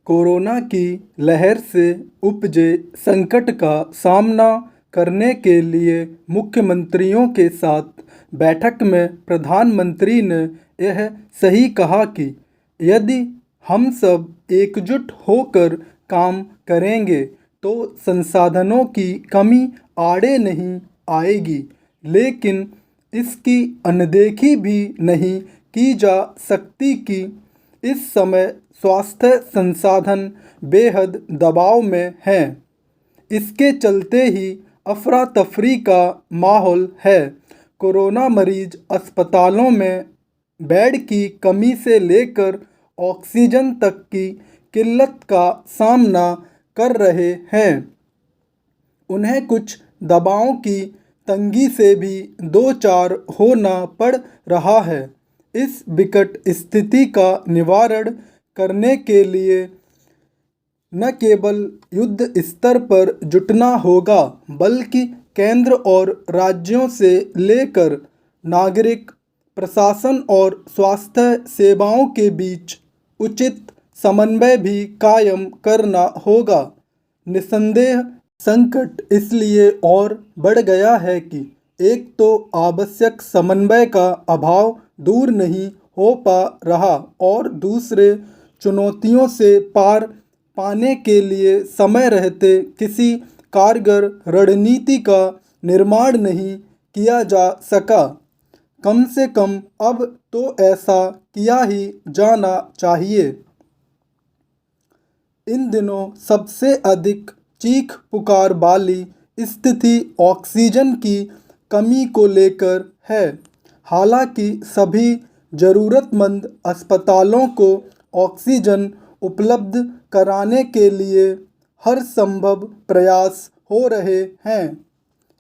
Corona की लहर से उपजे संकट का सामना करने के लिए मुख्यमंत्रियों के साथ बैठक में प्रधानमंत्री ने यह सही कहा कि यदि हम सब एकजुट होकर काम करेंगे तो संसाधनों की कमी आड़े नहीं आएगी, लेकिन इसकी अनदेखी भी नहीं की जा सकती कि इस समय स्वास्थ्य संसाधन बेहद दबाव में हैं। इसके चलते ही अफरा तफरी का माहौल है। कोरोना मरीज अस्पतालों में बेड की कमी से लेकर ऑक्सीजन तक की किल्लत का सामना कर रहे हैं। उन्हें कुछ दवाओं की तंगी से भी दो चार होना पड़ रहा है। इस विकट स्थिति का निवारण करने के लिए न केवल युद्ध स्तर पर जुटना होगा, बल्कि केंद्र और राज्यों से लेकर नागरिक प्रशासन और स्वास्थ्य सेवाओं के बीच उचित समन्वय भी कायम करना होगा। निस्संदेह संकट इसलिए और बढ़ गया है कि एक तो आवश्यक समन्वय का अभाव दूर नहीं हो पा रहा और दूसरे चुनौतियों से पार पाने के लिए समय रहते किसी कारगर रणनीति का निर्माण नहीं किया जा सका। कम से कम अब तो ऐसा किया ही जाना चाहिए। इन दिनों सबसे अधिक चीख पुकार वाली स्थिति ऑक्सीजन की कमी को लेकर है। हालांकि सभी ज़रूरतमंद अस्पतालों को ऑक्सीजन उपलब्ध कराने के लिए हर संभव प्रयास हो रहे हैं,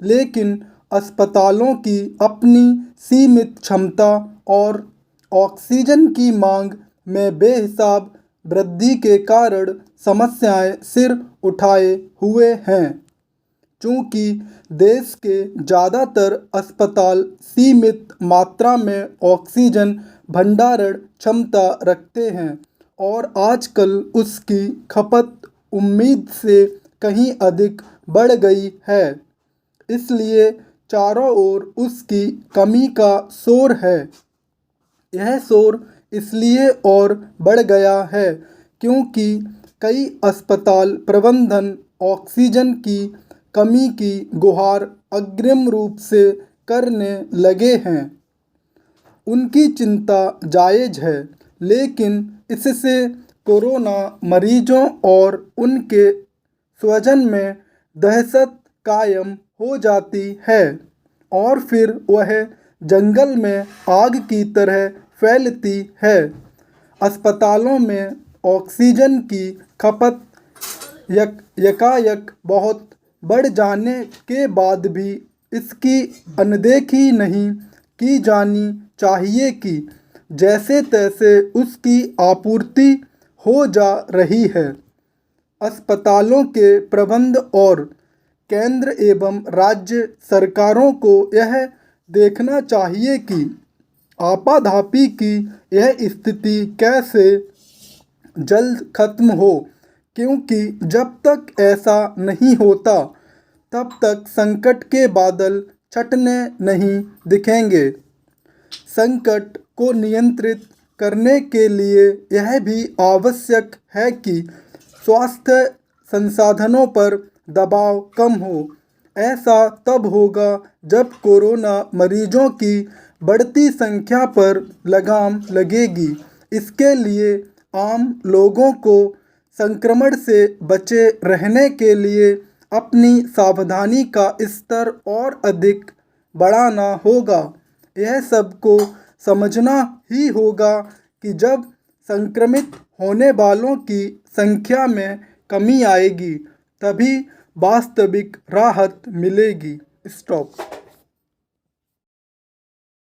लेकिन अस्पतालों की अपनी सीमित क्षमता और ऑक्सीजन की मांग में बेहिसाब वृद्धि के कारण समस्याएं सिर उठाए हुए हैं। चूँकि देश के ज़्यादातर अस्पताल सीमित मात्रा में ऑक्सीजन भंडारण क्षमता रखते हैं और आजकल उसकी खपत उम्मीद से कहीं अधिक बढ़ गई है, इसलिए चारों ओर उसकी कमी का शोर है। यह शोर इसलिए और बढ़ गया है क्योंकि कई अस्पताल प्रबंधन ऑक्सीजन की कमी की गुहार अग्रिम रूप से करने लगे हैं। उनकी चिंता जायज़ है, लेकिन इससे कोरोना मरीजों और उनके स्वजन में दहशत कायम हो जाती है और फिर वह जंगल में आग की तरह फैलती है। अस्पतालों में ऑक्सीजन की खपत यकायक बहुत बढ़ जाने के बाद भी इसकी अनदेखी नहीं की जानी चाहिए कि जैसे तैसे उसकी आपूर्ति हो जा रही है। अस्पतालों के प्रबंध और केंद्र एवं राज्य सरकारों को यह देखना चाहिए कि आपाधापी की यह स्थिति कैसे जल्द खत्म हो, क्योंकि जब तक ऐसा नहीं होता तब तक संकट के बादल छटने नहीं दिखेंगे। संकट को नियंत्रित करने के लिए यह भी आवश्यक है कि स्वास्थ्य संसाधनों पर दबाव कम हो। ऐसा तब होगा जब कोरोना मरीजों की बढ़ती संख्या पर लगाम लगेगी। इसके लिए आम लोगों को संक्रमण से बचे रहने के लिए अपनी सावधानी का स्तर और अधिक बढ़ाना होगा। यह सबको समझना ही होगा कि जब संक्रमित होने वालों की संख्या में कमी आएगी तभी वास्तविक राहत मिलेगी। स्टॉप।